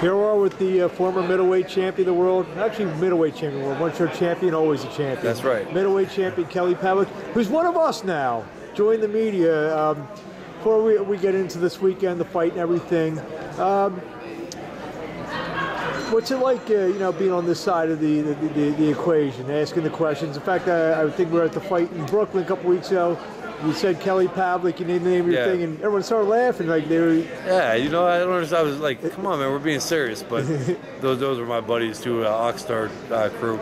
Here we are with the former middleweight champion of the world, actually middleweight champion of the world. Once you're a champion, always a champion. That's right. Middleweight champion Kelly Pavlik, who's one of us now, joined the media. Before we get into this weekend, the fight and everything, what's it like, being on this side of the equation, asking the questions? In fact, I think we were at the fight in Brooklyn a couple weeks ago. You said Kelly Pavlik, you didn't name your thing, and everyone started laughing like they were. Yeah, I don't understand. I was like, come on, man, we're being serious. But those are my buddies too, Oxstar crew.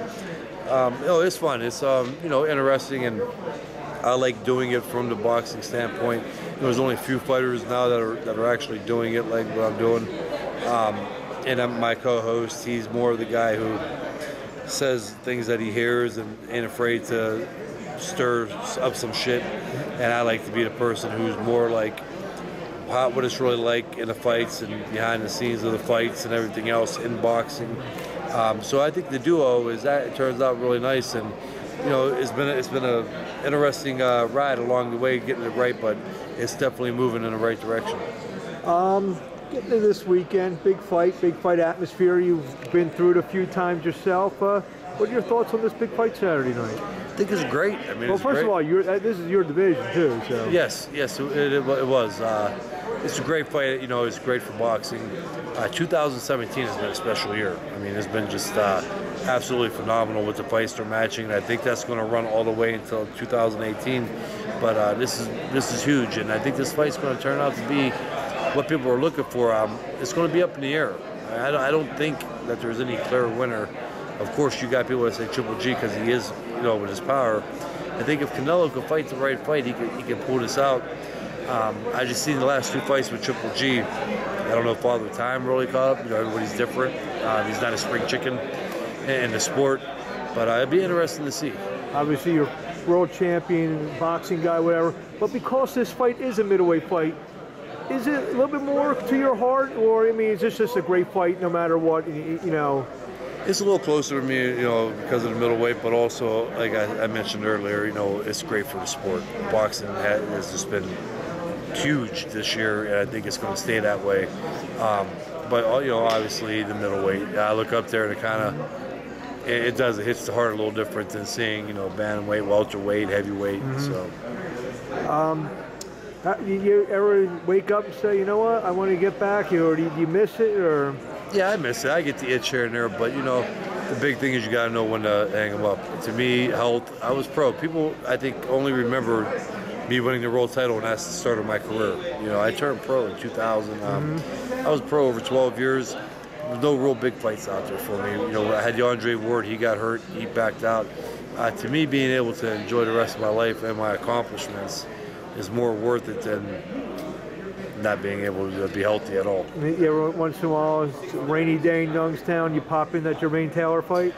It's fun. It's interesting, and I like doing it from the boxing standpoint. There's only a few fighters now that are actually doing it like what I'm doing. And I'm my co-host. He's more of the guy who says things that he hears and ain't afraid to stir up some shit. And I like to be the person who's more like what it's really like in the fights and behind the scenes of the fights and everything else in boxing. So I think the duo it turns out really nice, and it's been a interesting ride along the way getting it right, but it's definitely moving in the right direction. Getting to this weekend, big fight atmosphere. You've been through it a few times yourself. What are your thoughts on this big fight Saturday night? I think it's great. I mean, well, first of all, this is your division too. So yes, it was. It's a great fight. It's great for boxing. 2017 has been a special year. I mean, it's been just absolutely phenomenal with the fights they're matching. I think that's going to run all the way until 2018. But this is huge, and I think this fight's going to turn out to be what people are looking for. It's going to be up in the air. I don't think that there's any clear winner. Of course, you got people that say Triple G because he is, with his power. I think if Canelo could fight the right fight, he can pull this out. I just seen the last two fights with Triple G. I don't know if Father Time really caught up. Everybody's different. He's not a spring chicken in the sport, but it'd be interesting to see. Obviously, you're world champion, boxing guy, whatever. But because this fight is a middleweight fight, is it a little bit more to your heart, or is this just a great fight no matter what? It's a little closer to me, because of the middleweight, but also, like I mentioned earlier, it's great for the sport. Boxing has just been huge this year, and I think it's going to stay that way. But obviously the middleweight, I look up there and it hits the heart a little different than seeing, bantamweight, welterweight, heavyweight. Mm-hmm. So. You ever wake up and say, you know what, I want to get back, or do you miss it, or? Yeah, I miss it. I get the itch here and there, but the big thing is you got to know when to hang them up. To me, health. I was pro. People, I think, only remember me winning the world title, and that's the start of my career. I turned pro in 2000. I was pro over 12 years. There was no real big fights out there for me. I had the Andre Ward. He got hurt. He backed out. To me, being able to enjoy the rest of my life and my accomplishments is more worth it than not being able to be healthy at all. Yeah, once in a while, it's a rainy day in Youngstown, you pop in that Jermaine Taylor fight?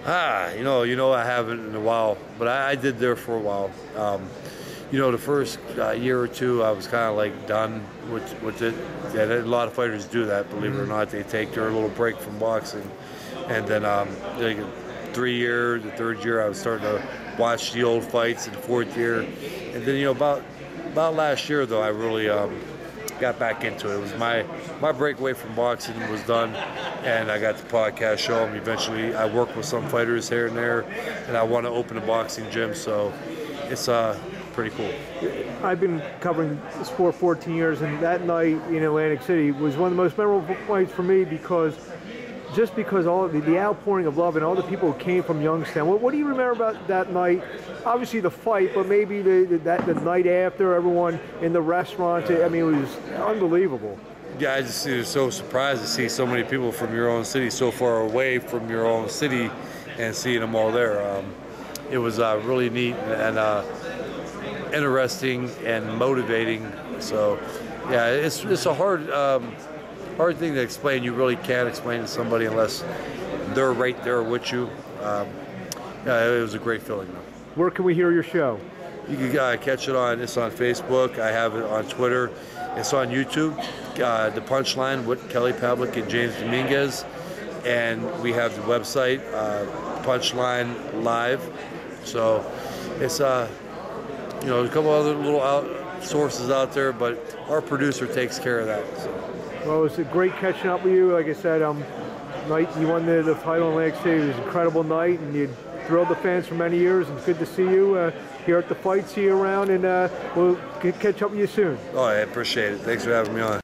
I haven't in a while, but I did there for a while. The first year or two, I was kind of like done with it. And a lot of fighters do that, believe it or not. They take their little break from boxing. And then like 3 years, the third year, I was starting to watch the old fights in the fourth year. And then, about last year, though, I really got back into it. It was my breakaway from boxing was done, and I got the podcast show. And eventually, I worked with some fighters here and there, and I want to open a boxing gym. So it's pretty cool. I've been covering the sport 14 years, and that night in Atlantic City was one of the most memorable fights for me because all of the outpouring of love and all the people who came from Youngstown. What do you remember about that night? Obviously the fight, but maybe the night after, everyone in the restaurants. It was unbelievable. Yeah, I just was so surprised to see so many people from your own city, so far away from your own city, and seeing them all there. It was really neat and interesting and motivating. So, yeah, it's a hard thing to explain. You really can't explain to somebody unless they're right there with you. It was a great feeling, though. Where can we hear your show? You can catch it on Facebook. I have it on Twitter. It's on YouTube. The Punchline with Kelly Pavlik and James Dominguez. And we have the website, Punchline Live. So it's a couple other little sources out there, but our producer takes care of that. So. Well, it was great catching up with you. Like I said, night you won the title in Atlantic City. It was an incredible night, and you thrilled the fans for many years. And it's good to see you here at the fight. See you around, and we'll catch up with you soon. Oh, I appreciate it. Thanks for having me on.